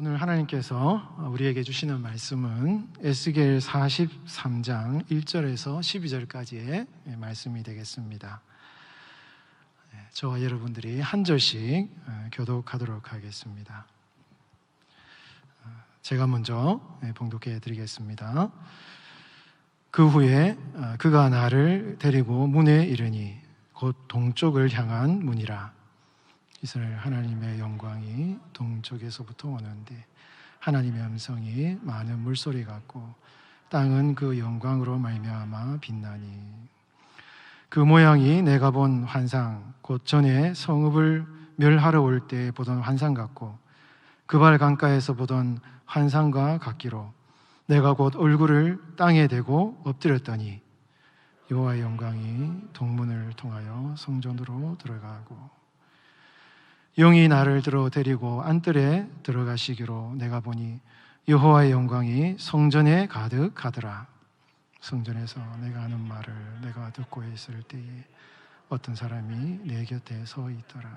오늘 하나님께서 우리에게 주시는 말씀은 에스겔 43장 1절에서 12절까지의 말씀이 되겠습니다. 저와 여러분들이 한 절씩 교독하도록 하겠습니다. 제가 먼저 봉독해 드리겠습니다. 그 후에 그가 나를 데리고 문에 이르니 곧 동쪽을 향한 문이라. 이스라엘 하나님의 영광이 동쪽에서부터 오는데 하나님의 음성이 많은 물소리 같고 땅은 그 영광으로 말미암아 빛나니 그 모양이 내가 본 환상 곧 전에 성읍을 멸하러 올 때 보던 환상 같고 그발 강가에서 보던 환상과 같기로 내가 곧 얼굴을 땅에 대고 엎드렸더니 여호와의 영광이 동문을 통하여 성전으로 들어가고 영이 나를 들어 데리고 안뜰에 들어가시기로 내가 보니 여호와의 영광이 성전에 가득하더라. 성전에서 내가 하는 말을 내가 듣고 있을 때에 어떤 사람이 내 곁에 서 있더라.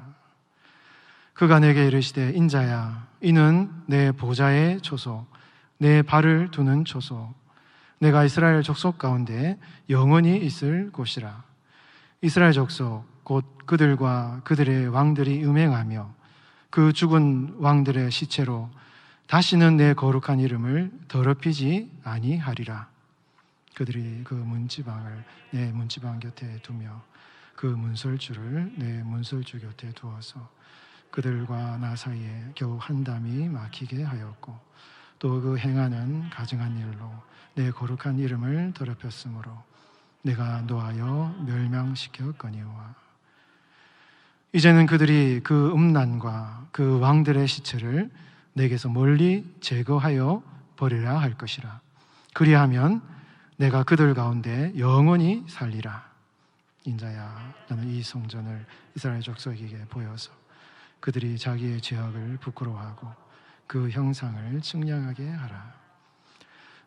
그가 내게 이르시되 인자야 이는 내 보좌의 초소 내 발을 두는 초소 내가 이스라엘 족속 가운데 영원히 있을 곳이라. 이스라엘 족속 곧 그들과 그들의 왕들이 음행하며 그 죽은 왕들의 시체로 다시는 내 거룩한 이름을 더럽히지 아니하리라. 그들이 그 문지방을 내 문지방 곁에 두며 그 문설주를 내 문설주 곁에 두어서 그들과 나 사이에 겨우 한 담이 막히게 하였고 또 그 행하는 가증한 일로 내 거룩한 이름을 더럽혔으므로 내가 노하여 멸망시켰거니와 이제는 그들이 그 음란과 그 왕들의 시체를 내게서 멀리 제거하여 버리라 할 것이라. 그리하면 내가 그들 가운데 영원히 살리라. 인자야 나는 이 성전을 이스라엘 족속에게 보여서 그들이 자기의 죄악을 부끄러워하고 그 형상을 측량하게 하라.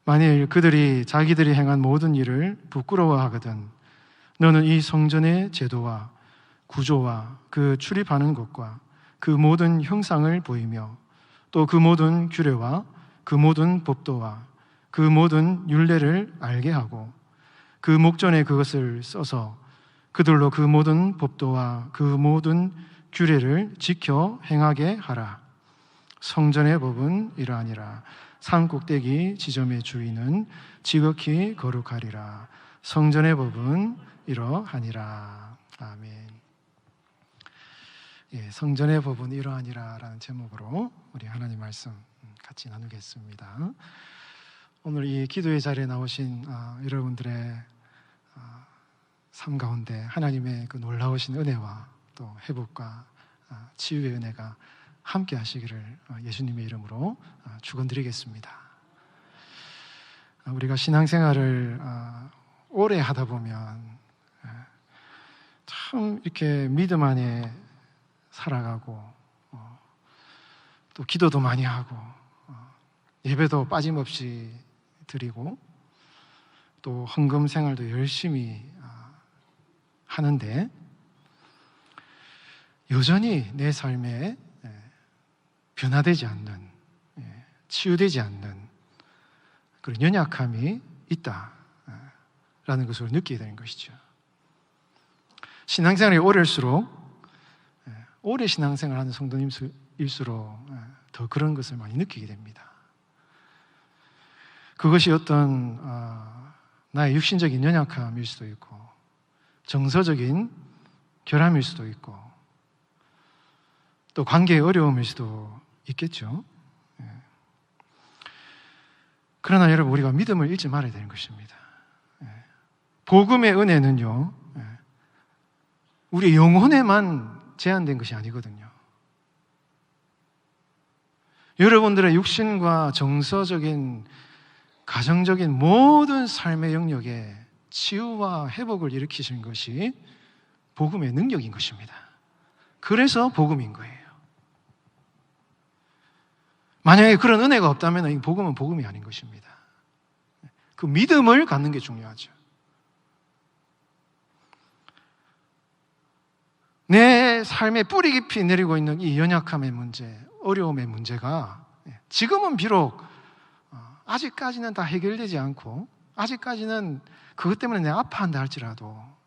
만일 그들이 자기들이 행한 모든 일을 부끄러워하거든 너는 이 성전의 제도와 구조와 그 출입하는 곳과 그 모든 형상을 보이며 또 그 모든 규례와 그 모든 법도와 그 모든 율례를 알게 하고 그 목전에 그것을 써서 그들로 그 모든 법도와 그 모든 규례를 지켜 행하게 하라. 성전의 법은 이러하니라. 산 꼭대기 지점의 주인은 지극히 거룩하리라. 성전의 법은 이러하니라. 아멘. 성전의 법은 이러하니라 라는 제목으로 우리 하나님 말씀 같이 나누겠습니다. 오늘 이 기도의 자리에 나오신 여러분들의 삶 가운데 하나님의 그 놀라우신 은혜와 또 회복과 치유의 은혜가 함께 하시기를 예수님의 이름으로 축원드리겠습니다. 우리가 신앙생활을 오래 하다 보면 참 이렇게 믿음 안에 살아가고 또 기도도 많이 하고 예배도 빠짐없이 드리고 또 헌금 생활도 열심히 하는데 여전히 내 삶에 변화되지 않는, 치유되지 않는 그런 연약함이 있다라는 것을 느끼게 되는 것이죠. 신앙생활이 오래일수록 오래 신앙생활하는 성도님일수록 더 그런 것을 많이 느끼게 됩니다. 그것이 어떤 나의 육신적인 연약함일 수도 있고 정서적인 결함일 수도 있고 또 관계의 어려움일 수도 있겠죠. 그러나 여러분 우리가 믿음을 잃지 말아야 되는 것입니다. 복음의 은혜는요 우리 영혼에만 제한된 것이 아니거든요. 여러분들의 육신과 정서적인 가정적인 모든 삶의 영역에 치유와 회복을 일으키신 것이 복음의 능력인 것입니다. 그래서 복음인 거예요. 만약에 그런 은혜가 없다면 이 복음은 복음이 아닌 것입니다. 그 믿음을 갖는 게 중요하죠. 내 삶에 뿌리 깊이 내리고 있는 이 연약함의 문제, 어려움의 문제가 지금은 비록 아직까지는 다 해결되지 않고 아직까지는 그것 때문에 내가 아파한다 할지라도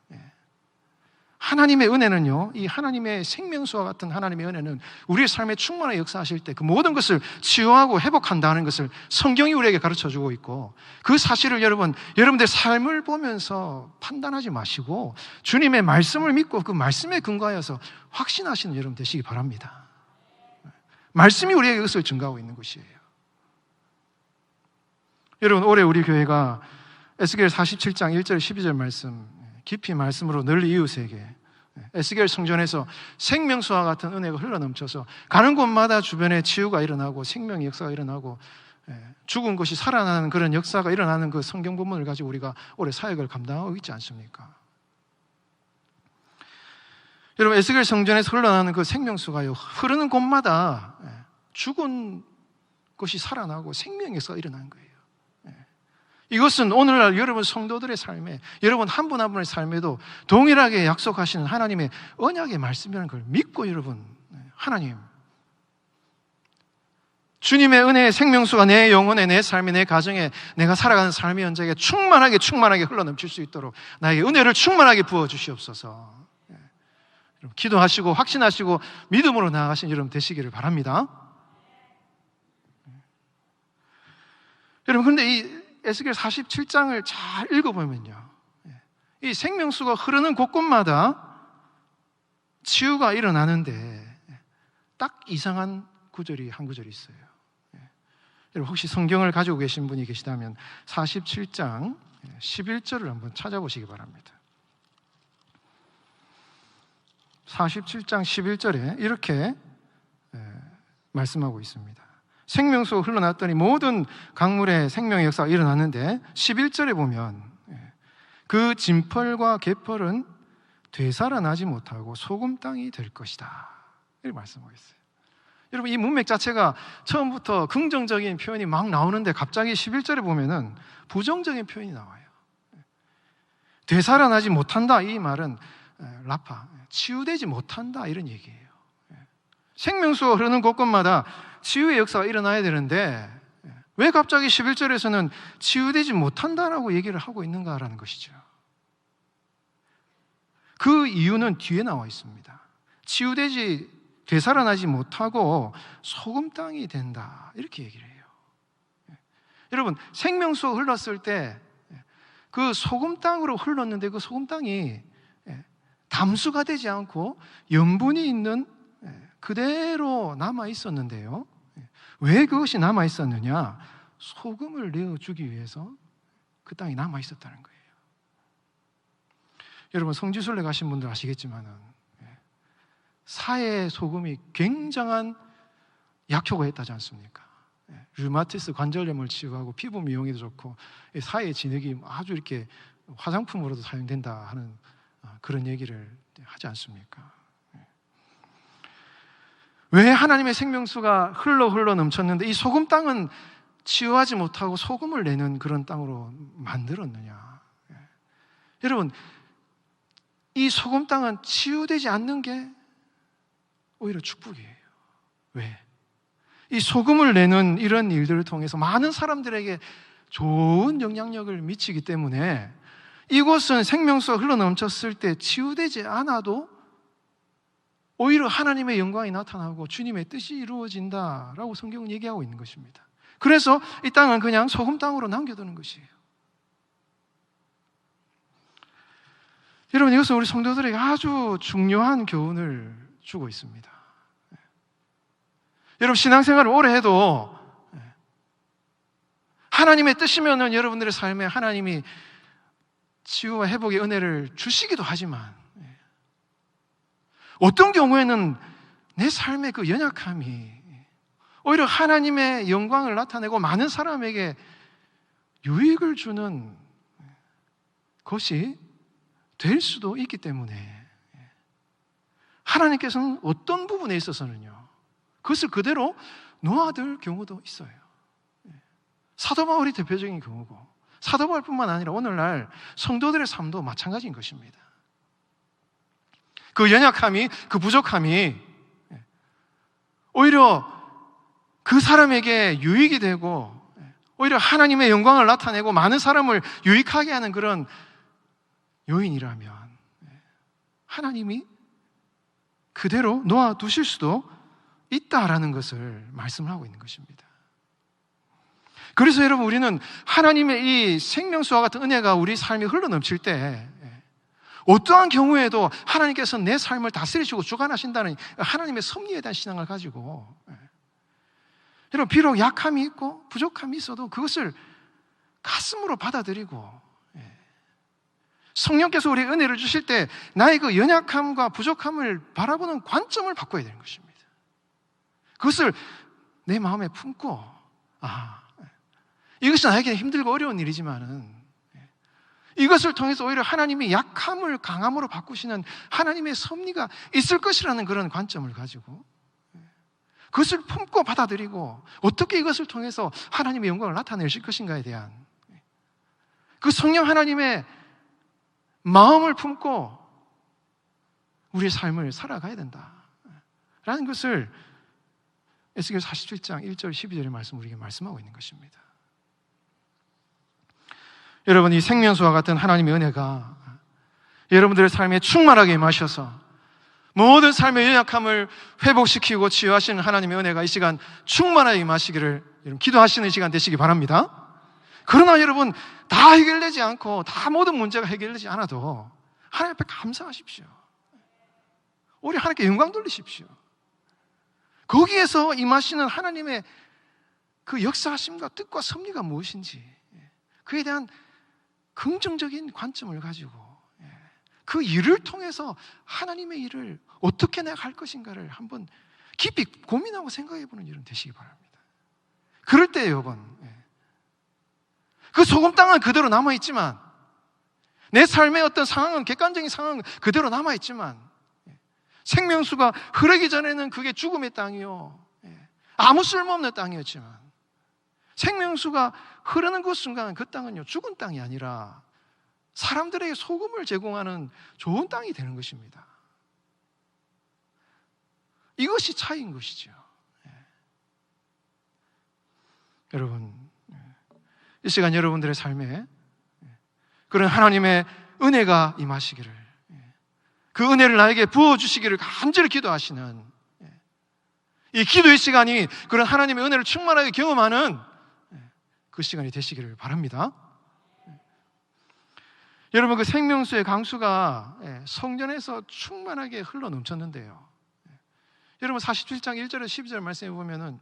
하나님의 은혜는요, 이 하나님의 생명수와 같은 하나님의 은혜는 우리의 삶에 충만하게 역사하실 때 그 모든 것을 치유하고 회복한다는 것을 성경이 우리에게 가르쳐주고 있고, 그 사실을 여러분들 삶을 보면서 판단하지 마시고 주님의 말씀을 믿고 그 말씀에 근거하여서 확신하시는 여러분 되시기 바랍니다. 말씀이 우리에게 그것을 증가하고 있는 것이에요. 여러분, 올해 우리 교회가 에스겔 47장 1절 12절 말씀 깊이 말씀으로 늘 이웃에게 에스겔 성전에서 생명수와 같은 은혜가 흘러넘쳐서 가는 곳마다 주변에 치유가 일어나고 생명의 역사가 일어나고 죽은 것이 살아나는 그런 역사가 일어나는 그 성경 본문을 가지고 우리가 올해 사역을 감당하고 있지 않습니까? 여러분, 에스겔 성전에서 흘러나는 그 생명수가요, 흐르는 곳마다 죽은 것이 살아나고 생명의 역사가 일어나는 거예요. 이것은 오늘날 여러분 성도들의 삶에, 여러분 한 분 한 분의 삶에도 동일하게 약속하시는 하나님의 언약의 말씀이라는 걸 믿고, 여러분, 하나님, 주님의 은혜의 생명수가 내 영혼에, 내 삶에, 내 가정에, 내가 살아가는 삶의 현장에 충만하게 흘러넘칠 수 있도록 나에게 은혜를 충만하게 부어주시옵소서. 여러분, 기도하시고 확신하시고 믿음으로 나아가신 여러분 되시기를 바랍니다. 여러분, 그런데 이 에스겔 47장을 잘 읽어보면요, 이 생명수가 흐르는 곳곳마다 치유가 일어나는데 딱 이상한 구절이 한 구절이 있어요. 여러분, 혹시 성경을 가지고 계신 분이 계시다면 47장 11절을 한번 찾아보시기 바랍니다. 47장 11절에 이렇게 말씀하고 있습니다. 생명수가 흘러났더니 모든 강물의 생명의 역사가 일어났는데 11절에 보면 그 진펄과 개펄은 되살아나지 못하고 소금 땅이 될 것이다, 이렇게 말씀하고 있어요. 여러분, 이 문맥 자체가 처음부터 긍정적인 표현이 막 나오는데 갑자기 11절에 보면은 부정적인 표현이 나와요. 되살아나지 못한다, 이 말은 라파, 치유되지 못한다, 이런 얘기예요. 생명수가 흐르는 곳곳마다 치유의 역사가 일어나야 되는데 왜 갑자기 11절에서는 치유되지 못한다라고 얘기를 하고 있는가라는 것이죠. 그 이유는 뒤에 나와 있습니다. 되살아나지 못하고 소금 땅이 된다, 이렇게 얘기를 해요. 여러분, 생명수가 흘렀을 때 그 소금 땅으로 흘렀는데 그 소금 땅이 담수가 되지 않고 염분이 있는 그대로 남아 있었는데요, 왜 그것이 남아 있었느냐? 소금을 내어주기 위해서 그 땅이 남아 있었다는 거예요. 여러분, 성지순례 가신 분들 아시겠지만은 사해 소금이 굉장한 약효가 있다지 않습니까? 류마티스 관절염을 치유하고 피부 미용에도 좋고 사해 진액이 아주 이렇게 화장품으로도 사용된다 하는 그런 얘기를 하지 않습니까? 왜 하나님의 생명수가 흘러 넘쳤는데 이 소금 땅은 치유하지 못하고 소금을 내는 그런 땅으로 만들었느냐? 여러분, 이 소금 땅은 치유되지 않는 게 오히려 축복이에요. 왜? 이 소금을 내는 이런 일들을 통해서 많은 사람들에게 좋은 영향력을 미치기 때문에 이곳은 생명수가 흘러 넘쳤을 때 치유되지 않아도 오히려 하나님의 영광이 나타나고 주님의 뜻이 이루어진다라고 성경은 얘기하고 있는 것입니다. 그래서 이 땅은 그냥 소금 땅으로 남겨두는 것이에요. 여러분, 이것은 우리 성도들에게 아주 중요한 교훈을 주고 있습니다. 여러분, 신앙생활을 오래 해도 하나님의 뜻이면은 여러분들의 삶에 하나님이 치유와 회복의 은혜를 주시기도 하지만 어떤 경우에는 내 삶의 그 연약함이 오히려 하나님의 영광을 나타내고 많은 사람에게 유익을 주는 것이 될 수도 있기 때문에 하나님께서는 어떤 부분에 있어서는요, 그것을 그대로 놓아둘 경우도 있어요. 사도 바울이 대표적인 경우고, 사도 바울뿐만 아니라 오늘날 성도들의 삶도 마찬가지인 것입니다. 그 연약함이, 그 부족함이 오히려 그 사람에게 유익이 되고 오히려 하나님의 영광을 나타내고 많은 사람을 유익하게 하는 그런 요인이라면 하나님이 그대로 놓아두실 수도 있다라는 것을 말씀하고 있는 것입니다. 그래서 여러분, 우리는 하나님의 이 생명수와 같은 은혜가 우리 삶에 흘러넘칠 때 어떠한 경우에도 하나님께서 내 삶을 다스리시고 주관하신다는 하나님의 섭리에 대한 신앙을 가지고, 여러분, 비록 약함이 있고 부족함이 있어도 그것을 가슴으로 받아들이고, 성령께서 우리에게 은혜를 주실 때 나의 그 연약함과 부족함을 바라보는 관점을 바꿔야 되는 것입니다. 그것을 내 마음에 품고, 이것이 나에게 힘들고 어려운 일이지만은 이것을 통해서 오히려 하나님이 약함을 강함으로 바꾸시는 하나님의 섭리가 있을 것이라는 그런 관점을 가지고 그것을 품고 받아들이고 어떻게 이것을 통해서 하나님의 영광을 나타내실 것인가에 대한 그 성령 하나님의 마음을 품고 우리의 삶을 살아가야 된다라는 것을 에스겔 47장 1절 12절의 말씀 우리에게 말씀하고 있는 것입니다. 여러분, 이 생명수와 같은 하나님의 은혜가 여러분들의 삶에 충만하게 임하셔서 모든 삶의 연약함을 회복시키고 치유하시는 하나님의 은혜가 이 시간 충만하게 임하시기를 여러분 기도하시는 시간 되시기 바랍니다. 그러나 여러분, 다 해결되지 않고 다 모든 문제가 해결되지 않아도 하나님 앞에 감사하십시오. 우리 하나님께 영광 돌리십시오. 거기에서 임하시는 하나님의 그 역사하심과 뜻과 섭리가 무엇인지 그에 대한 긍정적인 관점을 가지고 그 일을 통해서 하나님의 일을 어떻게 내가 할 것인가를 한번 깊이 고민하고 생각해 보는 일은 되시기 바랍니다. 그럴 때 여러분, 그 소금 땅은 그대로 남아있지만 내 삶의 어떤 상황은 객관적인 상황은 그대로 남아있지만 생명수가 흐르기 전에는 그게 죽음의 땅이요 아무 쓸모없는 땅이었지만 생명수가 흐르는 그 순간 그 땅은요 죽은 땅이 아니라 사람들에게 소금을 제공하는 좋은 땅이 되는 것입니다. 이것이 차이인 것이죠. 여러분, 이 시간 여러분들의 삶에 그런 하나님의 은혜가 임하시기를, 그 은혜를 나에게 부어주시기를 간절히 기도하시는 이 기도의 시간이 그런 하나님의 은혜를 충만하게 경험하는 그 시간이 되시기를 바랍니다. 여러분, 그 생명수의 강수가 성전에서 충만하게 흘러 넘쳤는데요, 여러분 47장 1절에서 12절 말씀해 보면은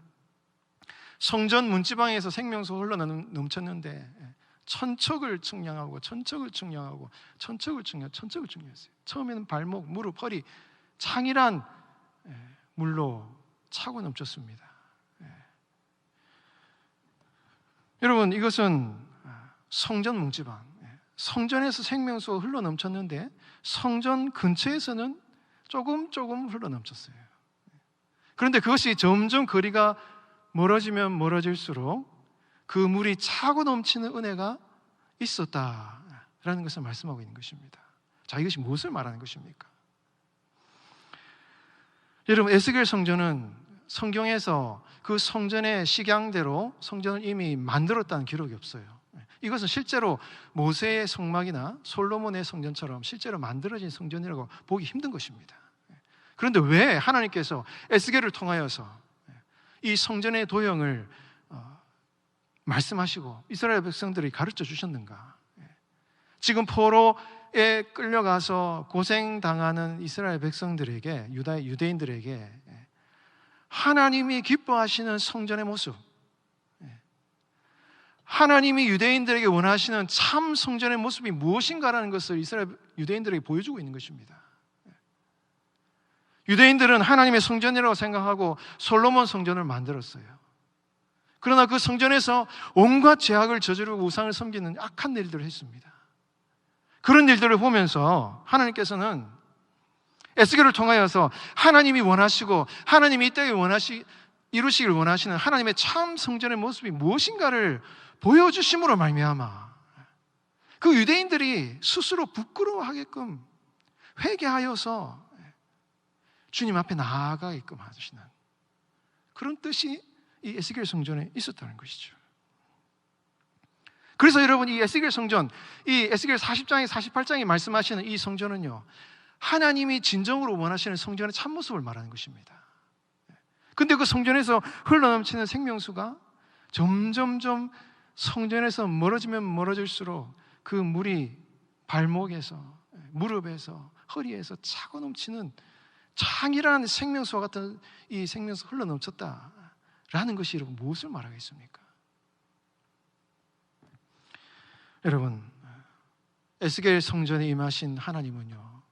성전 문지방에서 생명수가 흘러 넘쳤는데 천척을 측량하고 천척을 측량하고 천척을 측량했어요. 처음에는 발목, 무릎, 허리 창이란 물로 차고 넘쳤습니다. 여러분, 이것은 성전 문지방, 성전에서 생명수가 흘러 넘쳤는데 성전 근처에서는 조금 흘러 넘쳤어요. 그런데 그것이 점점 거리가 멀어지면 멀어질수록 그 물이 차고 넘치는 은혜가 있었다라는 것을 말씀하고 있는 것입니다. 자, 이것이 무엇을 말하는 것입니까? 여러분, 에스겔 성전은 성경에서 그 성전의 식양대로 성전을 이미 만들었다는 기록이 없어요. 이것은 실제로 모세의 성막이나 솔로몬의 성전처럼 실제로 만들어진 성전이라고 보기 힘든 것입니다. 그런데 왜 하나님께서 에스겔을 통하여서 이 성전의 도형을 말씀하시고 이스라엘 백성들이 가르쳐 주셨는가? 지금 포로에 끌려가서 고생당하는 이스라엘 백성들에게, 유대인들에게 하나님이 기뻐하시는 성전의 모습, 하나님이 유대인들에게 원하시는 참 성전의 모습이 무엇인가라는 것을 이스라엘 유대인들에게 보여주고 있는 것입니다. 유대인들은 하나님의 성전이라고 생각하고 솔로몬 성전을 만들었어요. 그러나 그 성전에서 온갖 죄악을 저지르고 우상을 섬기는 악한 일들을 했습니다. 그런 일들을 보면서 하나님께서는 에스겔을 통하여서 하나님이 원하시고 하나님이 이 땅에 이루시길 원하시는 하나님의 참 성전의 모습이 무엇인가를 보여주심으로 말미암아 그 유대인들이 스스로 부끄러워하게끔 회개하여서 주님 앞에 나아가게끔 하시는 그런 뜻이 이 에스겔 성전에 있었다는 것이죠. 그래서 여러분, 이 에스겔 성전, 이 에스겔 40장에 48장에 말씀하시는 이 성전은요, 하나님이 진정으로 원하시는 성전의 참모습을 말하는 것입니다. 근데 그 성전에서 흘러넘치는 생명수가 점점점 성전에서 멀어지면 멀어질수록 그 물이 발목에서, 무릎에서, 허리에서 차고 넘치는 창이라는 생명수와 같은 이 생명수 흘러넘쳤다라는 것이 여러분 무엇을 말하겠습니까? 여러분, 에스겔 성전에 임하신 하나님은요,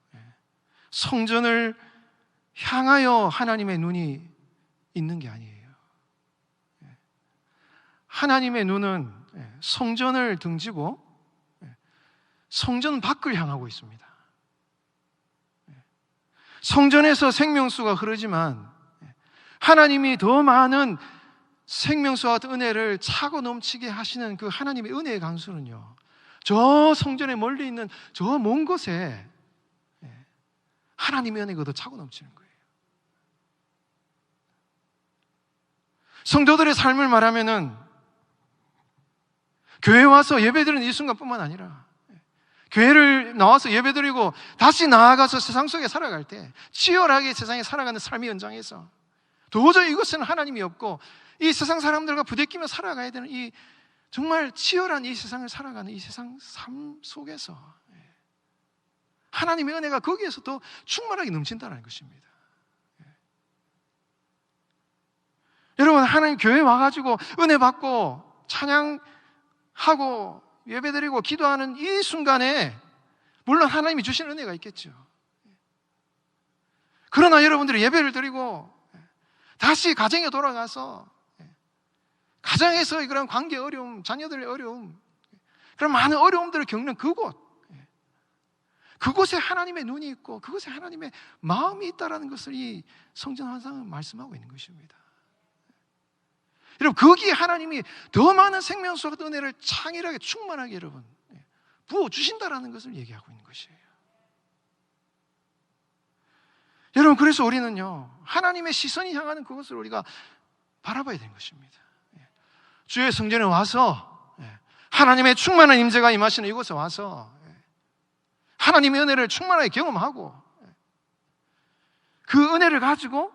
성전을 향하여 하나님의 눈이 있는 게 아니에요. 하나님의 눈은 성전을 등지고 성전 밖을 향하고 있습니다. 성전에서 생명수가 흐르지만 하나님이 더 많은 생명수와 같은 은혜를 차고 넘치게 하시는 그 하나님의 은혜의 강수는요, 저 성전에 멀리 있는 저 먼 곳에 하나님의 은혜가 더 차고 넘치는 거예요. 성도들의 삶을 말하면은 교회 와서 예배드리는 이 순간뿐만 아니라 교회를 나와서 예배드리고 다시 나아가서 세상 속에 살아갈 때 치열하게 세상에 살아가는 삶의 현장에서 도저히 이것은 하나님이 없고 이 세상 사람들과 부대끼며 살아가야 되는 이 정말 치열한 이 세상을 살아가는 이 세상 삶 속에서 하나님의 은혜가 거기에서 더 충만하게 넘친다는 것입니다. 여러분, 하나님 교회 와가지고 은혜 받고 찬양하고 예배드리고 기도하는 이 순간에 물론 하나님이 주신 은혜가 있겠죠. 그러나 여러분들이 예배를 드리고 다시 가정에 돌아가서 가정에서 그런 관계 어려움, 자녀들의 어려움, 그런 많은 어려움들을 겪는 그곳에 하나님의 눈이 있고 그곳에 하나님의 마음이 있다는 것을 이 성전 환상은 말씀하고 있는 것입니다. 여러분, 거기에 하나님이 더 많은 생명수와 같은 은혜를 창일하게 충만하게 여러분 부어주신다는 것을 얘기하고 있는 것이에요. 여러분, 그래서 우리는요, 하나님의 시선이 향하는 그것을 우리가 바라봐야 되는 것입니다. 주의 성전에 와서 하나님의 충만한 임재가 임하시는 이곳에 와서 하나님의 은혜를 충만하게 경험하고 그 은혜를 가지고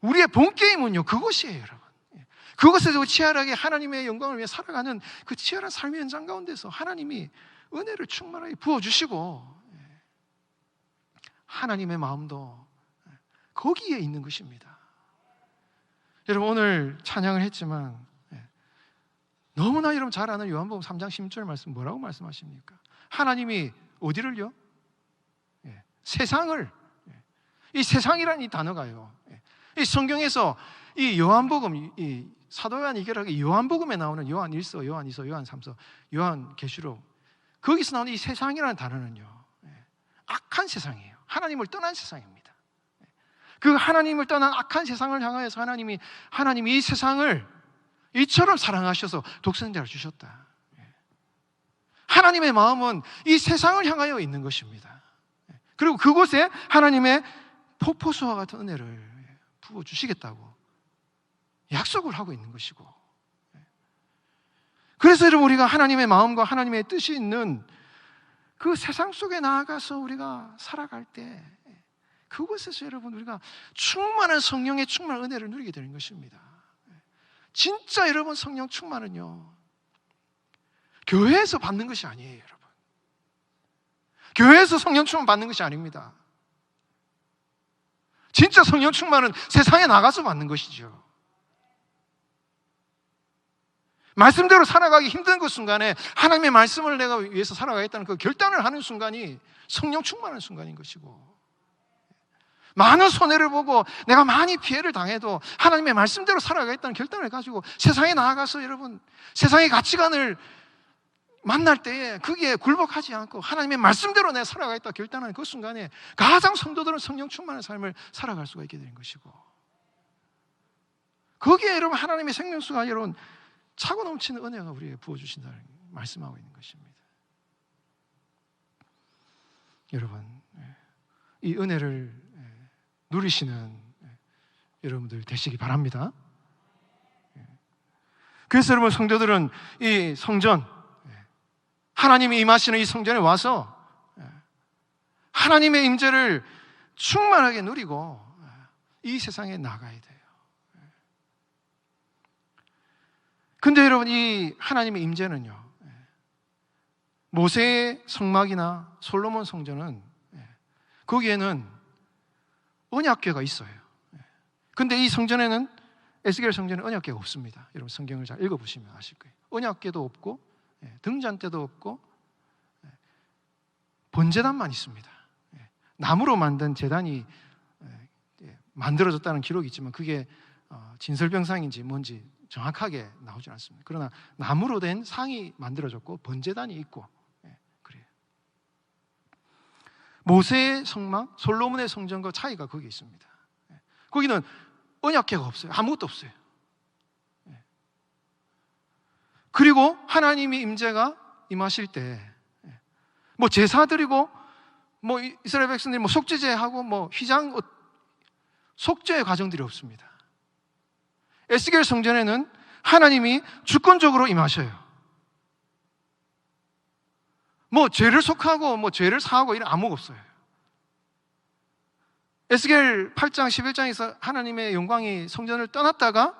우리의 본 게임은요, 그것이에요, 여러분. 그것에서 치열하게 하나님의 영광을 위해 살아가는 그 치열한 삶의 현장 가운데서 하나님이 은혜를 충만하게 부어주시고 하나님의 마음도 거기에 있는 것입니다. 여러분, 오늘 찬양을 했지만 너무나 여러분 잘 아는 요한복음 3장 16절 말씀 뭐라고 말씀하십니까? 하나님이 어디를요? 세상을, 이 세상이라는 이 단어가요, 이 성경에서 이 요한복음, 이 사도 요한 이결하게 요한복음에 나오는 요한 1서, 요한 2서, 요한 3서, 요한 계시록, 거기서 나오는 이 세상이라는 단어는요, 악한 세상이에요. 하나님을 떠난 세상입니다. 그 하나님을 떠난 악한 세상을 향하여서 하나님이 이 세상을 이처럼 사랑하셔서 독생자를 주셨다. 하나님의 마음은 이 세상을 향하여 있는 것입니다. 그리고 그곳에 하나님의 폭포수와 같은 은혜를 부어주시겠다고 약속을 하고 있는 것이고, 그래서 여러분, 우리가 하나님의 마음과 하나님의 뜻이 있는 그 세상 속에 나아가서 우리가 살아갈 때 그곳에서 여러분 우리가 충만한 성령의 충만한 은혜를 누리게 되는 것입니다. 진짜 여러분, 성령 충만은요, 교회에서 받는 것이 아니에요, 여러분. 교회에서 성령 충만 받는 것이 아닙니다. 진짜 성령 충만은 세상에 나가서 받는 것이죠. 말씀대로 살아가기 힘든 그 순간에 하나님의 말씀을 내가 위해서 살아가겠다는 그 결단을 하는 순간이 성령 충만한 순간인 것이고, 많은 손해를 보고 내가 많이 피해를 당해도 하나님의 말씀대로 살아가겠다는 결단을 가지고 세상에 나아가서 여러분 세상의 가치관을 만날 때에 거기에 굴복하지 않고 하나님의 말씀대로 내가 살아가겠다 결단하는 그 순간에 가장 성도들은 성령 충만한 삶을 살아갈 수가 있게 되는 것이고, 거기에 여러분 하나님의 생명수가 여러분 차고 넘치는 은혜가 우리에게 부어주신다는 말씀하고 있는 것입니다. 여러분, 이 은혜를 누리시는 여러분들 되시기 바랍니다. 그래서 여러분 성도들은 이 성전, 하나님이 임하시는 이 성전에 와서 하나님의 임재를 충만하게 누리고 이 세상에 나가야 돼요. 근데 여러분, 이 하나님의 임재는요, 모세의 성막이나 솔로몬 성전은 거기에는 언약궤가 있어요. 근데 이 성전에는, 에스겔 성전에 언약궤가 없습니다. 여러분 성경을 잘 읽어보시면 아실 거예요. 언약궤도 없고 등잔대도 없고 번제단만 있습니다. 나무로 만든 제단이 만들어졌다는 기록이 있지만 그게 진설병상인지 뭔지 정확하게 나오지 않습니다. 그러나 나무로 된 상이 만들어졌고 번제단이 있고 그래요. 모세의 성막, 솔로몬의 성전과 차이가 거기에 있습니다. 거기는 언약궤가 없어요. 아무것도 없어요. 그리고 하나님이 임재가 임하실 때 뭐 제사 드리고 뭐 이스라엘 백성들이 뭐 속죄제하고 뭐 휘장 속죄의 과정들이 없습니다. 에스겔 성전에는 하나님이 주권적으로 임하셔요. 뭐 죄를 속하고 뭐 죄를 사하고 이런 아무것도 없어요. 에스겔 8장 11장에서 하나님의 영광이 성전을 떠났다가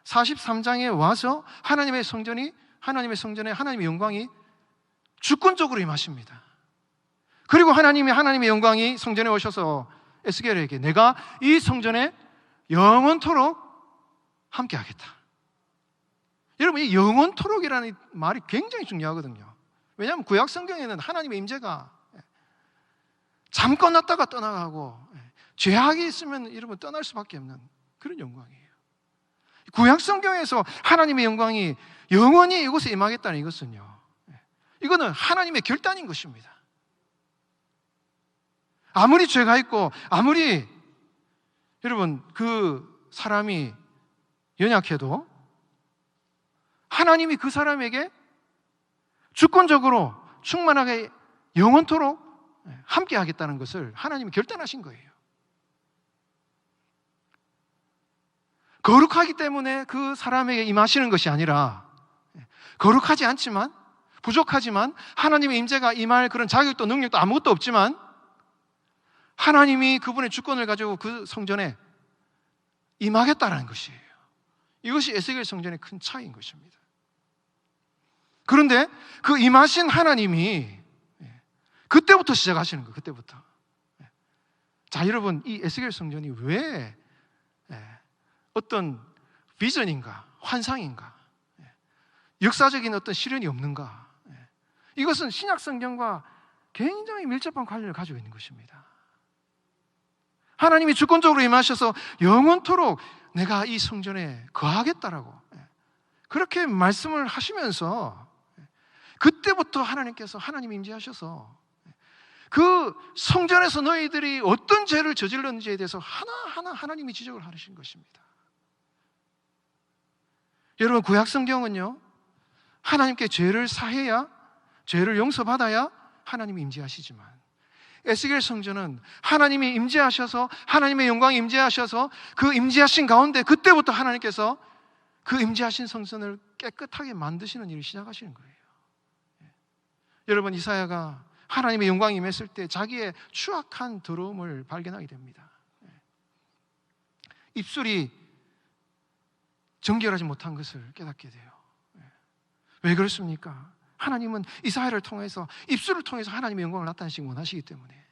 43장에 와서 하나님의 성전에 하나님의 영광이 주권적으로 임하십니다. 그리고 하나님의 영광이 성전에 오셔서 에스겔에게 내가 이 성전에 영원토록 함께하겠다. 여러분, 이 영원토록이라는 말이 굉장히 중요하거든요. 왜냐하면 구약 성경에는 하나님의 임재가 잠깐 왔다가 떠나가고 죄악이 있으면 여러분 떠날 수밖에 없는 그런 영광이에요. 구약 성경에서 하나님의 영광이 영원히 이곳에 임하겠다는 이것은요, 이거는 하나님의 결단인 것입니다. 아무리 죄가 있고 아무리 여러분 그 사람이 연약해도 하나님이 그 사람에게 주권적으로 충만하게 영원토록 함께 하겠다는 것을 하나님이 결단하신 거예요. 거룩하기 때문에 그 사람에게 임하시는 것이 아니라 거룩하지 않지만 부족하지만 하나님의 임재가 임할 그런 자격도 능력도 아무것도 없지만 하나님이 그분의 주권을 가지고 그 성전에 임하겠다는 것이에요. 이것이 에스겔 성전의 큰 차이인 것입니다. 그런데 그 임하신 하나님이 그때부터 시작하시는 거예요. 그때부터. 자, 여러분, 이 에스겔 성전이 왜 어떤 비전인가 환상인가 역사적인 어떤 실현이 없는가, 이것은 신약 성경과 굉장히 밀접한 관련을 가지고 있는 것입니다. 하나님이 주권적으로 임하셔서 영원토록 내가 이 성전에 거하겠다라고 그렇게 말씀을 하시면서 그때부터 하나님이 임재하셔서 그 성전에서 너희들이 어떤 죄를 저질렀는지에 대해서 하나하나 하나님이 지적을 하신 것입니다. 여러분, 구약 성경은요, 하나님께 죄를 사해야, 죄를 용서받아야 하나님이 임재하시지만 에스겔 성전은 하나님이 임재하셔서 하나님의 영광이 임재하셔서 그 임재하신 가운데 그때부터 하나님께서 그 임재하신 성전을 깨끗하게 만드시는 일을 시작하시는 거예요. 여러분, 이사야가 하나님의 영광이 임했을 때 자기의 추악한 더러움을 발견하게 됩니다. 입술이 정결하지 못한 것을 깨닫게 돼요. 왜 그렇습니까? 하나님은 이사야를 통해서, 입술을 통해서 하나님의 영광을 나타내시기 원하시기 때문에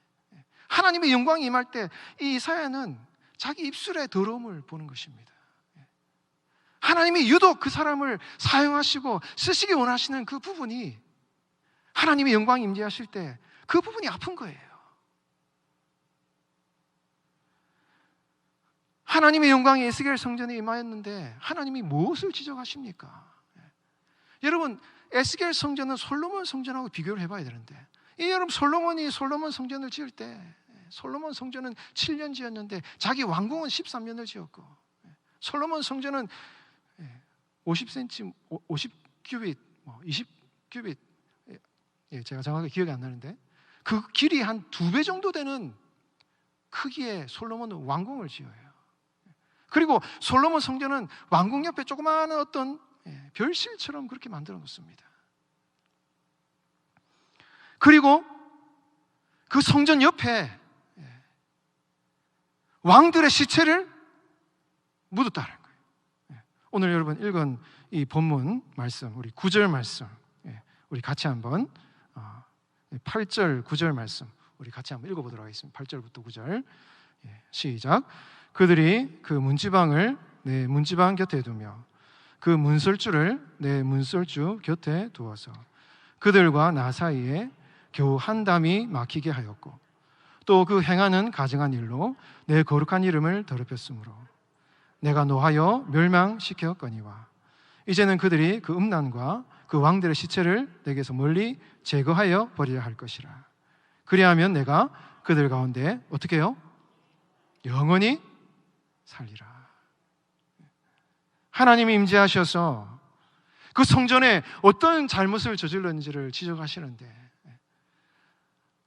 하나님의 영광이 임할 때 이 이사야는 자기 입술의 더러움을 보는 것입니다. 하나님이 유독 그 사람을 사용하시고 쓰시기 원하시는 그 부분이 하나님의 영광이 임재하실 때 그 부분이 아픈 거예요. 하나님의 영광이 에스겔 성전에 임하였는데 하나님이 무엇을 지적하십니까? 여러분, 에스겔 성전은 솔로몬 성전하고 비교를 해봐야 되는데, 여러분, 솔로몬이 솔로몬 성전을 지을 때 솔로몬 성전은 7년 지었는데 자기 왕궁은 13년을 지었고, 솔로몬 성전은 50cm, 50규빗, 20규빗, 제가 정확하게 기억이 안 나는데 그 길이 한 2배 정도 되는 크기의 솔로몬은 왕궁을 지어요. 그리고 솔로몬 성전은 왕궁 옆에 조그마한 어떤 별실처럼 그렇게 만들어 놓습니다. 그리고 그 성전 옆에 왕들의 시체를 묻었다는 거예요. 오늘 여러분 읽은 이 본문 말씀, 우리 9절 말씀, 우리 같이 한번 8절, 9절 말씀 우리 같이 한번 읽어보도록 하겠습니다. 8절부터 9절 시작. 그들이 그 문지방을 내 문지방 곁에 두며 그 문설주를 내 문설주 곁에 두어서 그들과 나 사이에 겨우 한 담이 막히게 하였고 또 그 행하는 가증한 일로 내 거룩한 이름을 더럽혔으므로 내가 노하여 멸망시켰거니와 이제는 그들이 그 음란과 그 왕들의 시체를 내게서 멀리 제거하여 버리려 할 것이라. 그리하면 내가 그들 가운데 어떻게 해요? 영원히 살리라. 하나님이 임재하셔서 그 성전에 어떤 잘못을 저질렀는지를 지적하시는데,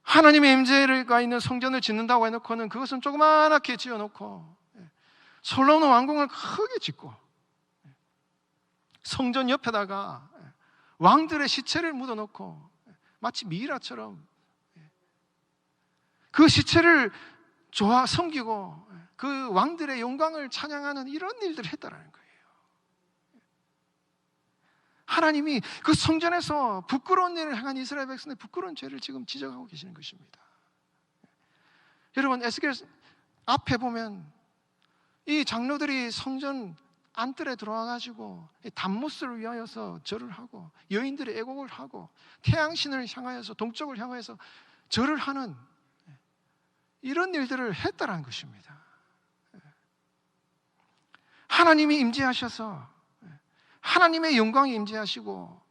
하나님의 임재가 있는 성전을 짓는다고 해놓고는 그것은 조그맣게 지어놓고 솔로몬 왕궁을 크게 짓고 성전 옆에다가 왕들의 시체를 묻어놓고 마치 미이라처럼 그 시체를 섬기고 그 왕들의 영광을 찬양하는 이런 일들을 했다라는 거예요. 하나님이 그 성전에서 부끄러운 일을 행한 이스라엘 백성의 부끄러운 죄를 지금 지적하고 계시는 것입니다. 여러분, 에스겔 앞에 보면 이 장로들이 성전 안뜰에 들어와가지고 담모스를 위하여서 절을 하고 여인들의 애곡을 하고 태양신을 향하여서 동쪽을 향하여서 절을 하는 이런 일들을 했다라는 것입니다. 하나님이 임재하셔서 하나님의 영광이 임재하시고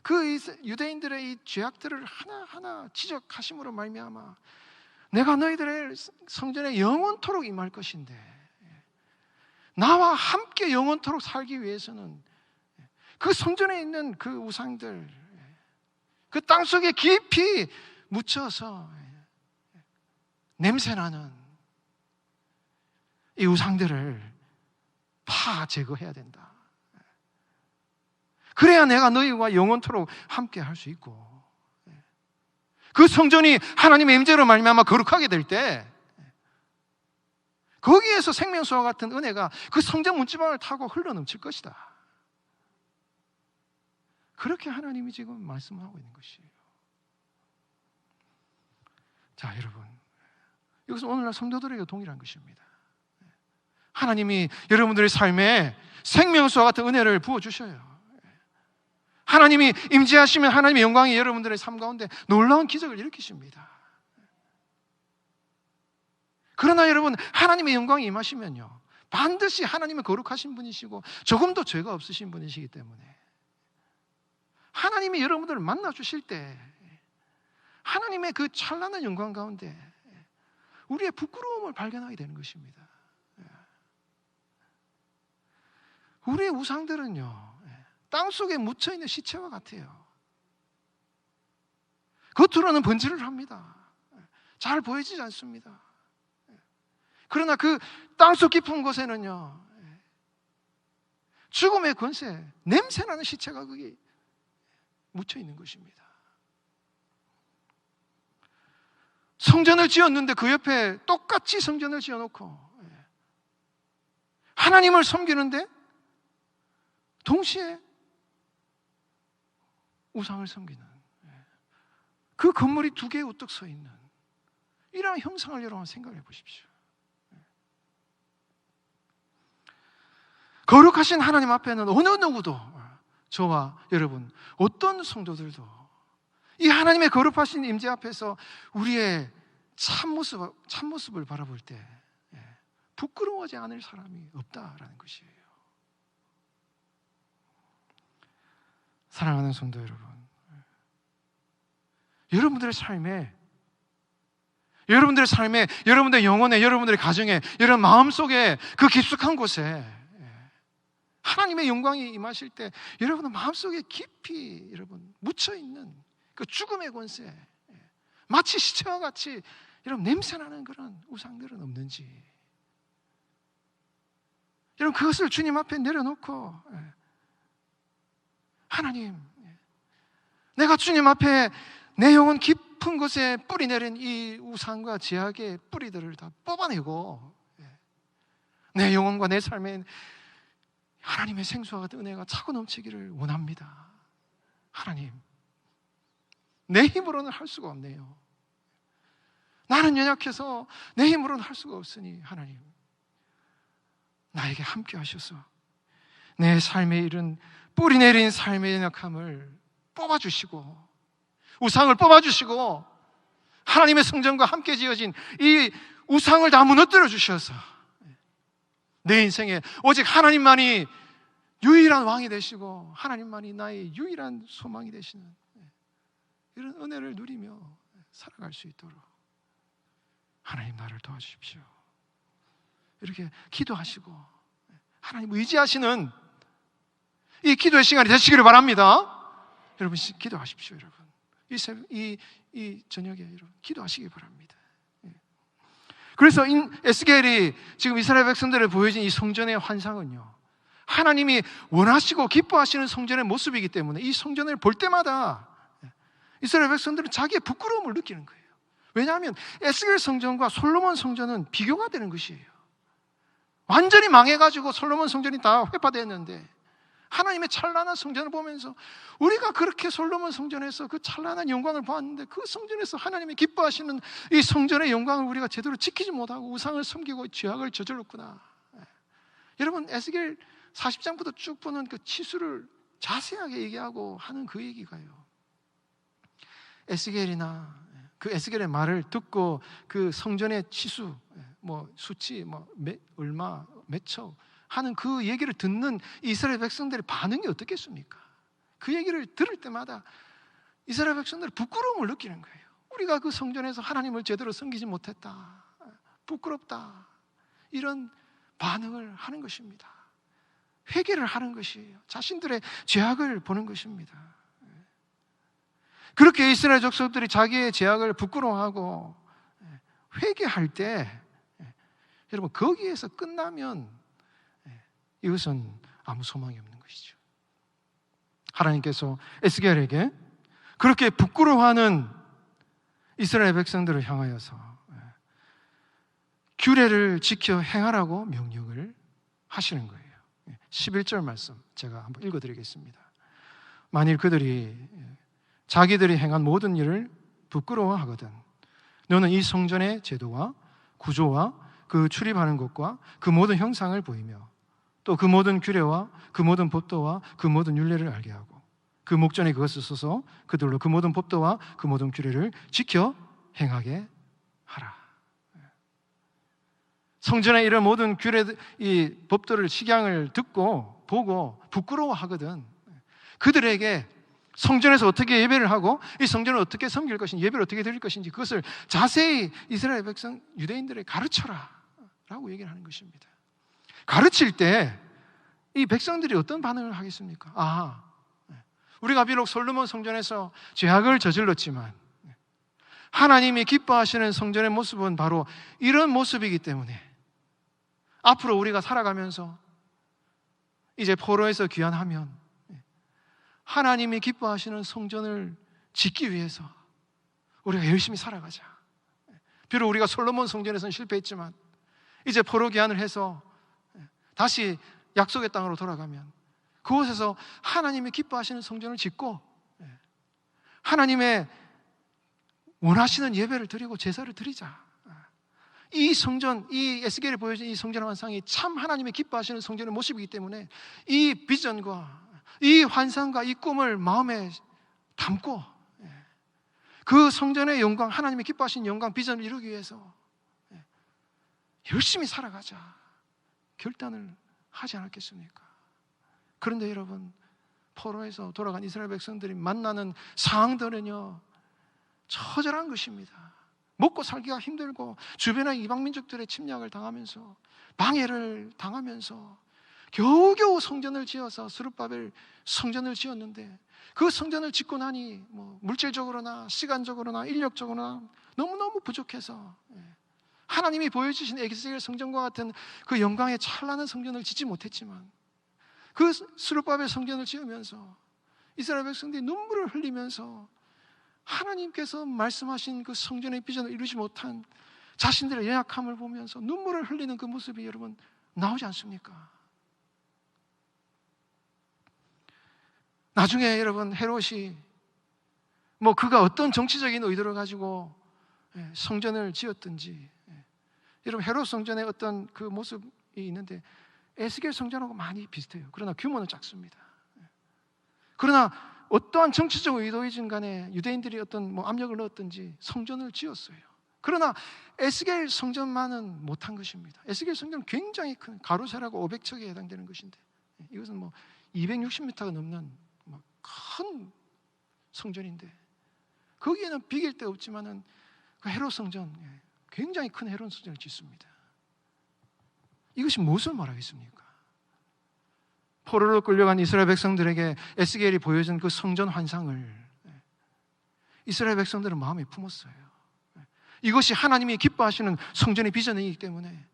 그 유대인들의 이 죄악들을 하나하나 지적하심으로 말미암아 내가 너희들의 성전에 영원토록 임할 것인데 나와 함께 영원토록 살기 위해서는 그 성전에 있는 그 우상들, 그 땅속에 깊이 묻혀서 냄새나는 이 우상들을 다 제거해야 된다. 그래야 내가 너희와 영원토록 함께 할 수 있고 그 성전이 하나님의 임재로 말미암아 거룩하게 될 때 거기에서 생명수와 같은 은혜가 그 성전 문지방을 타고 흘러넘칠 것이다. 그렇게 하나님이 지금 말씀하고 있는 것이에요. 자, 여러분, 이것은 오늘날 성도들에게 동일한 것입니다. 하나님이 여러분들의 삶에 생명수와 같은 은혜를 부어주셔요. 하나님이 임재하시면 하나님의 영광이 여러분들의 삶 가운데 놀라운 기적을 일으키십니다. 그러나 여러분, 하나님의 영광이 임하시면요 반드시 하나님의 거룩하신 분이시고 조금도 죄가 없으신 분이시기 때문에 하나님이 여러분들을 만나주실 때 하나님의 그 찬란한 영광 가운데 우리의 부끄러움을 발견하게 되는 것입니다. 우리의 우상들은요 땅속에 묻혀있는 시체와 같아요. 겉으로는 번지를 합니다. 잘 보이지 않습니다. 그러나 그 땅속 깊은 곳에는요 죽음의 권세, 냄새나는 시체가 거기 묻혀있는 것입니다. 성전을 지었는데 그 옆에 똑같이 성전을 지어놓고 하나님을 섬기는데 동시에 우상을 섬기는 그 건물이 두 개 우뚝 서 있는 이러한 형상을 여러분 생각해 보십시오. 거룩하신 하나님 앞에는 어느 누구도, 저와 여러분 어떤 성도들도 이 하나님의 거룩하신 임재 앞에서 우리의 참모습을 바라볼 때 부끄러워하지 않을 사람이 없다라는 것이에요. 사랑하는 성도 여러분, 여러분들의 삶에, 여러분들의 영혼에, 여러분들의 가정에, 여러분 마음속에 그 깊숙한 곳에 하나님의 영광이 임하실 때 여러분의 마음속에 깊이 여러분 묻혀있는 그 죽음의 권세, 마치 시체와 같이 여러분 냄새나는 그런 우상들은 없는지, 여러분 그것을 주님 앞에 내려놓고 하나님, 내가 주님 앞에 내 영혼 깊은 곳에 뿌리 내린 이 우상과 제약의 뿌리들을 다 뽑아내고 내 영혼과 내 삶에 하나님의 생수와 같은 은혜가 차고 넘치기를 원합니다. 하나님, 내 힘으로는 할 수가 없네요. 나는 연약해서 내 힘으로는 할 수가 없으니 하나님, 나에게 함께 하셔서 내 삶에 이른 뿌리 내린 삶의 연약함을 뽑아주시고 우상을 뽑아주시고 하나님의 성전과 함께 지어진 이 우상을 다 무너뜨려 주셔서 내 인생에 오직 하나님만이 유일한 왕이 되시고 하나님만이 나의 유일한 소망이 되시는 이런 은혜를 누리며 살아갈 수 있도록 하나님 나를 도와주십시오. 이렇게 기도하시고 하나님 의지하시는 이 기도의 시간이 되시기를 바랍니다. 여러분 기도하십시오. 여러분 이 저녁에 여러분 기도하시기 바랍니다. 그래서 에스겔이 지금 이스라엘 백성들을 보여진 이 성전의 환상은요, 하나님이 원하시고 기뻐하시는 성전의 모습이기 때문에 이 성전을 볼 때마다 이스라엘 백성들은 자기의 부끄러움을 느끼는 거예요. 왜냐하면 에스겔 성전과 솔로몬 성전은 비교가 되는 것이에요. 완전히 망해가지고 솔로몬 성전이 다 회파되었는데 하나님의 찬란한 성전을 보면서 우리가 그렇게 솔로몬 성전에서 그 찬란한 영광을 보았는데 그 성전에서 하나님이 기뻐하시는 이 성전의 영광을 우리가 제대로 지키지 못하고 우상을 섬기고 죄악을 저질렀구나. 여러분 에스겔 40장부터 쭉 보는 그 치수를 자세하게 얘기하고 하는 그 얘기가요, 에스겔이나 그 에스겔의 말을 듣고 그 성전의 치수, 뭐 수치, 얼마, 몇 척 하는 그 얘기를 듣는 이스라엘 백성들의 반응이 어떻겠습니까? 그 얘기를 들을 때마다 이스라엘 백성들은 부끄러움을 느끼는 거예요. 우리가 그 성전에서 하나님을 제대로 섬기지 못했다, 부끄럽다, 이런 반응을 하는 것입니다. 회개를 하는 것이에요. 자신들의 죄악을 보는 것입니다. 그렇게 이스라엘 족속들이 자기의 죄악을 부끄러워하고 회개할 때 여러분 거기에서 끝나면 이것은 아무 소망이 없는 것이죠. 하나님께서 에스겔에게 그렇게 부끄러워하는 이스라엘 백성들을 향하여서 규례를 지켜 행하라고 명령을 하시는 거예요. 11절 말씀 제가 한번 읽어드리겠습니다. 만일 그들이 자기들이 행한 모든 일을 부끄러워하거든 너는 이 성전의 제도와 구조와 그 출입하는 것과 그 모든 형상을 보이며 또 그 모든 규례와 그 모든 법도와 그 모든 율례를 알게 하고 그 목전에 그것을 써서 그들로 그 모든 법도와 그 모든 규례를 지켜 행하게 하라. 성전에 이런 모든 규례, 이 법도를 식양을 듣고 보고 부끄러워하거든 그들에게 성전에서 어떻게 예배를 하고 이 성전을 어떻게 섬길 것인지 예배를 어떻게 드릴 것인지 그것을 자세히 이스라엘 백성 유대인들에게 가르쳐라 라고 얘기를 하는 것입니다. 가르칠 때 이 백성들이 어떤 반응을 하겠습니까? 우리가 비록 솔로몬 성전에서 죄악을 저질렀지만 하나님이 기뻐하시는 성전의 모습은 바로 이런 모습이기 때문에 앞으로 우리가 살아가면서 이제 포로에서 귀환하면 하나님이 기뻐하시는 성전을 짓기 위해서 우리가 열심히 살아가자. 비록 우리가 솔로몬 성전에서는 실패했지만 이제 포로 귀환을 해서 다시 약속의 땅으로 돌아가면 그곳에서 하나님이 기뻐하시는 성전을 짓고 하나님의 원하시는 예배를 드리고 제사를 드리자. 이 성전, 이 에스겔이 보여준 이 성전 환상이 참 하나님이 기뻐하시는 성전의 모습이기 때문에 이 비전과 이 환상과 이 꿈을 마음에 담고 그 성전의 영광, 하나님이 기뻐하시는 영광, 비전을 이루기 위해서 열심히 살아가자 결단을 하지 않았겠습니까? 그런데 여러분 포로에서 돌아간 이스라엘 백성들이 만나는 상황들은요 처절한 것입니다. 먹고 살기가 힘들고 주변의 이방민족들의 침략을 당하면서 방해를 당하면서 겨우겨우 성전을 지어서 스룹바벨 성전을 지었는데 그 성전을 짓고 나니 물질적으로나 시간적으로나 인력적으로나 너무너무 부족해서 하나님이 보여주신 에스겔 성전과 같은 그 영광의 찬란한 성전을 짓지 못했지만 그 스룹바벨 성전을 지으면서 이스라엘 백성들이 눈물을 흘리면서 하나님께서 말씀하신 그 성전의 비전을 이루지 못한 자신들의 연약함을 보면서 눈물을 흘리는 그 모습이 여러분 나오지 않습니까? 나중에 여러분 헤롯이 그가 어떤 정치적인 의도를 가지고 성전을 지었든지, 여러분 헤롯 성전의 어떤 그 모습이 있는데 에스겔 성전하고 많이 비슷해요. 그러나 규모는 작습니다. 그러나 어떠한 정치적 의도이든 간에 유대인들이 어떤 압력을 넣었든지 성전을 지었어요. 그러나 에스겔 성전만은 못한 것입니다. 에스겔 성전은 굉장히 큰 가로세라고 500척에 해당되는 것인데, 이것은 260m가 넘는 큰 성전인데, 거기에는 비길 데 없지만은 그 헤롯 성전, 굉장히 큰 헤롯 성전을 짓습니다. 이것이 무엇을 말하겠습니까? 포로로 끌려간 이스라엘 백성들에게 에스겔이 보여준 그 성전 환상을 이스라엘 백성들은 마음에 품었어요. 이것이 하나님이 기뻐하시는 성전의 비전이기 때문에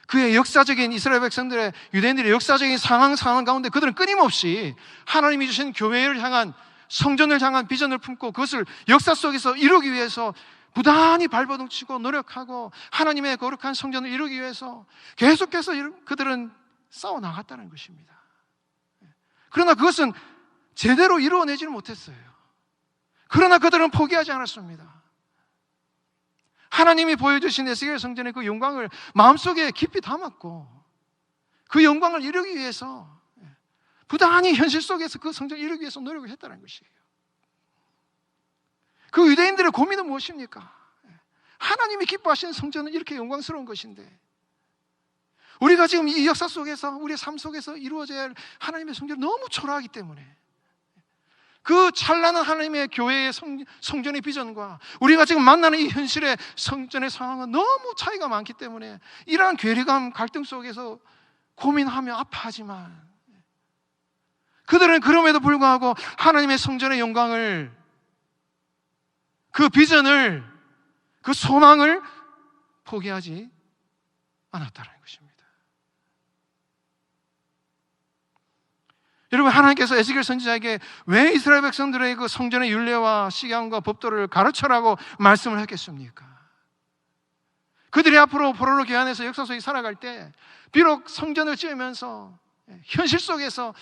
그의 역사적인 이스라엘 백성들의, 유대인들의 역사적인 상황 가운데 그들은 끊임없이 하나님이 주신 교회를 향한, 성전을 향한 비전을 품고 그것을 역사 속에서 이루기 위해서 부단히 발버둥치고 노력하고 하나님의 거룩한 성전을 이루기 위해서 계속해서 그들은 싸워나갔다는 것입니다. 그러나 그것은 제대로 이루어내지는 못했어요. 그러나 그들은 포기하지 않았습니다. 하나님이 보여주신 에스겔 성전의 그 영광을 마음속에 깊이 담았고 그 영광을 이루기 위해서 부단히 현실 속에서 그 성전을 이루기 위해서 노력을 했다는 것이에요. 그 유대인들의 고민은 무엇입니까? 하나님이 기뻐하시는 성전은 이렇게 영광스러운 것인데 우리가 지금 이 역사 속에서, 우리의 삶 속에서 이루어져야 할 하나님의 성전이 너무 초라하기 때문에, 그 찬란한 하나님의 교회의 성전의 비전과 우리가 지금 만나는 이 현실의 성전의 상황은 너무 차이가 많기 때문에 이러한 괴리감, 갈등 속에서 고민하며 아파하지만 그들은 그럼에도 불구하고 하나님의 성전의 영광을, 그 비전을, 그 소망을 포기하지 않았다는 것입니다. 여러분, 하나님께서 에스겔 선지자에게 왜 이스라엘 백성들의 그 성전의 율례와 식양과 법도를 가르쳐라고 말씀을 했겠습니까? 그들이 앞으로 포로로 귀환해서 역사 속에 살아갈 때 비록 성전을 지으면서 현실 속에서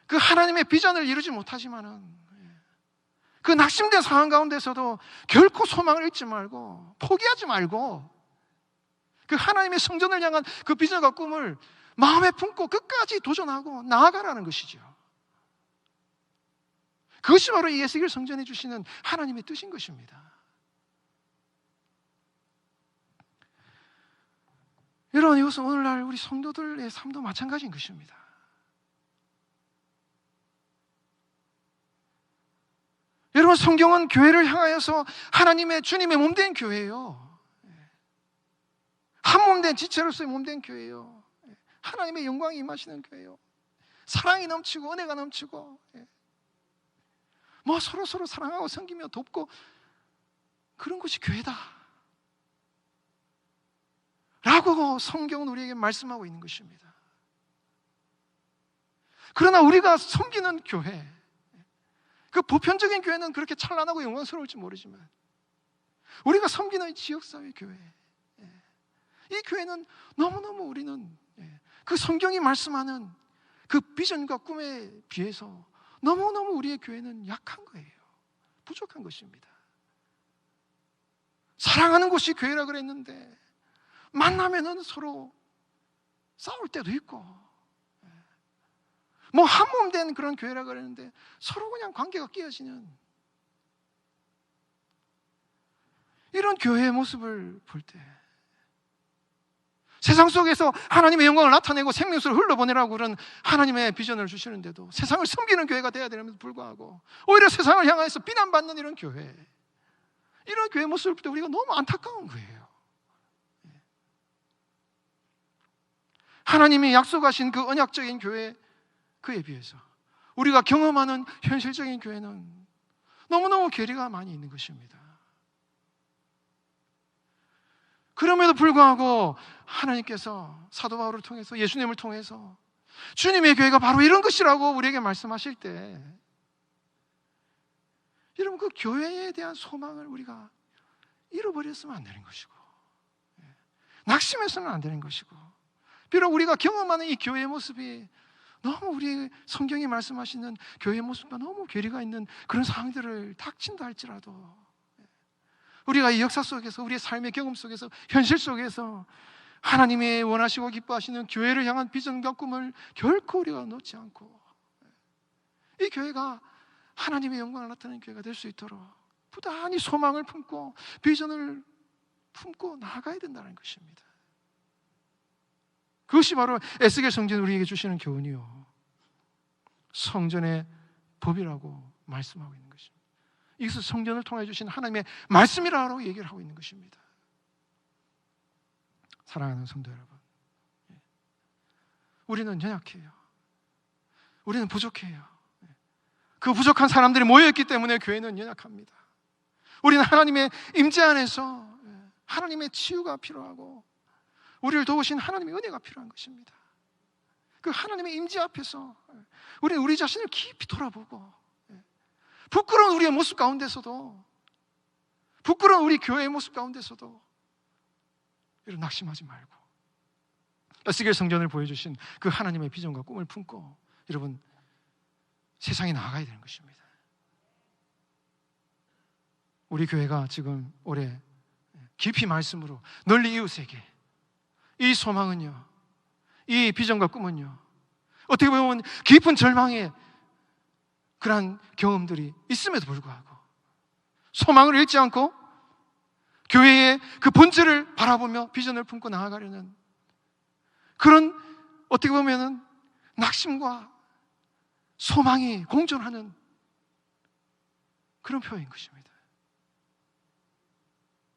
그 하나님의 비전을 이루지 못하지만은 그 낙심된 상황 가운데서도 결코 소망을 잃지 말고 포기하지 말고 그 하나님의 성전을 향한 그 비전과 꿈을 마음에 품고 끝까지 도전하고 나아가라는 것이죠. 그것이 바로 이 에스겔 성전에 주시는 하나님의 뜻인 것입니다. 여러분, 이것은 오늘날 우리 성도들의 삶도 마찬가지인 것입니다. 여러분, 성경은 교회를 향하여서 하나님의, 주님의 몸된 교회예요. 한 몸된, 지체로서의 몸된 교회예요. 하나님의 영광이 임하시는 교회예요. 사랑이 넘치고 은혜가 넘치고 서로 사랑하고 섬기며 돕고 그런 것이 교회다 라고 성경은 우리에게 말씀하고 있는 것입니다. 그러나 우리가 섬기는 교회, 그 보편적인 교회는 그렇게 찬란하고 영광스러울지 모르지만 우리가 섬기는 지역사회 교회, 이 교회는 너무너무 우리는 그 성경이 말씀하는 그 비전과 꿈에 비해서 너무너무 우리의 교회는 약한 거예요. 부족한 것입니다. 사랑하는 곳이 교회라 그랬는데 만나면은 서로 싸울 때도 있고 한 몸 된 그런 교회라 그랬는데 서로 그냥 관계가 깨어지는 이런 교회의 모습을 볼 때 세상 속에서 하나님의 영광을 나타내고 생명수를 흘러보내라고 그런 하나님의 비전을 주시는데도 세상을 섬기는 교회가 되어야 되는데도 불구하고 오히려 세상을 향해서 비난받는 이런 교회, 이런 교회 모습을 볼 때 우리가 너무 안타까운 거예요. 하나님이 약속하신 그 언약적인 교회, 그에 비해서 우리가 경험하는 현실적인 교회는 너무너무 괴리가 많이 있는 것입니다. 그럼에도 불구하고 하나님께서 사도 바울을 통해서, 예수님을 통해서 주님의 교회가 바로 이런 것이라고 우리에게 말씀하실 때 여러분, 그 교회에 대한 소망을 우리가 잃어버렸으면 안 되는 것이고, 낙심해서는 안 되는 것이고, 비록 우리가 경험하는 이 교회의 모습이 너무 우리 성경이 말씀하시는 교회의 모습과 너무 괴리가 있는 그런 상황들을 닥친다 할지라도, 우리가 이 역사 속에서, 우리의 삶의 경험 속에서, 현실 속에서 하나님이 원하시고 기뻐하시는 교회를 향한 비전과 꿈을 결코 우리가 놓지 않고, 이 교회가 하나님의 영광을 나타내는 교회가 될 수 있도록 부단히 소망을 품고 비전을 품고 나아가야 된다는 것입니다. 그것이 바로 에스겔 성전이 우리에게 주시는 교훈이요, 성전의 법이라고 말씀하고 있는 것입니다. 이것은 성전을 통해 주신 하나님의 말씀이라고 얘기를 하고 있는 것입니다. 사랑하는 성도 여러분, 우리는 연약해요. 우리는 부족해요. 그 부족한 사람들이 모여있기 때문에 교회는 연약합니다. 우리는 하나님의 임재 안에서 하나님의 치유가 필요하고 우리를 도우신 하나님의 은혜가 필요한 것입니다. 그 하나님의 임재 앞에서 우리는 우리 자신을 깊이 돌아보고, 부끄러운 우리의 모습 가운데서도, 부끄러운 우리 교회의 모습 가운데서도 이런 낙심하지 말고 에스겔 성전을 보여주신 그 하나님의 비전과 꿈을 품고 여러분 세상에 나아가야 되는 것입니다. 우리 교회가 지금 올해 깊이 말씀으로 널리 이웃에게, 이 소망은요, 이 비전과 꿈은요, 어떻게 보면 깊은 절망의 그러한 경험들이 있음에도 불구하고 소망을 잃지 않고 교회의 그 본질을 바라보며 비전을 품고 나아가려는 그런, 어떻게 보면은 낙심과 소망이 공존하는 그런 표현인 것입니다.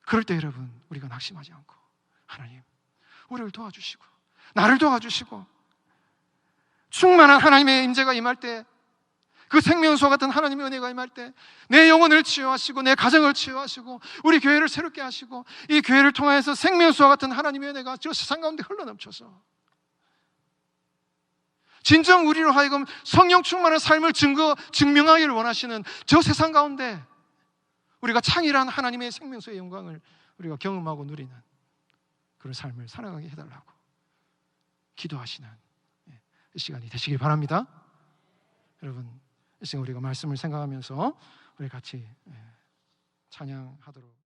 그럴 때 여러분, 우리가 낙심하지 않고 하나님, 우리를 도와주시고 나를 도와주시고 충만한 하나님의 임재가 임할 때, 그 생명수와 같은 하나님의 은혜가 임할 때 내 영혼을 치유하시고 내 가정을 치유하시고 우리 교회를 새롭게 하시고 이 교회를 통해서 생명수와 같은 하나님의 은혜가 저 세상 가운데 흘러넘쳐서 진정 우리로 하여금 성령 충만한 삶을 증명하기를 원하시는 저 세상 가운데 우리가 창일한 하나님의 생명수의 영광을 우리가 경험하고 누리는 그런 삶을 살아가게 해달라고 기도하시는 이 시간이 되시길 바랍니다. 여러분, 이 시간 우리가 말씀을 생각하면서 우리 같이 찬양하도록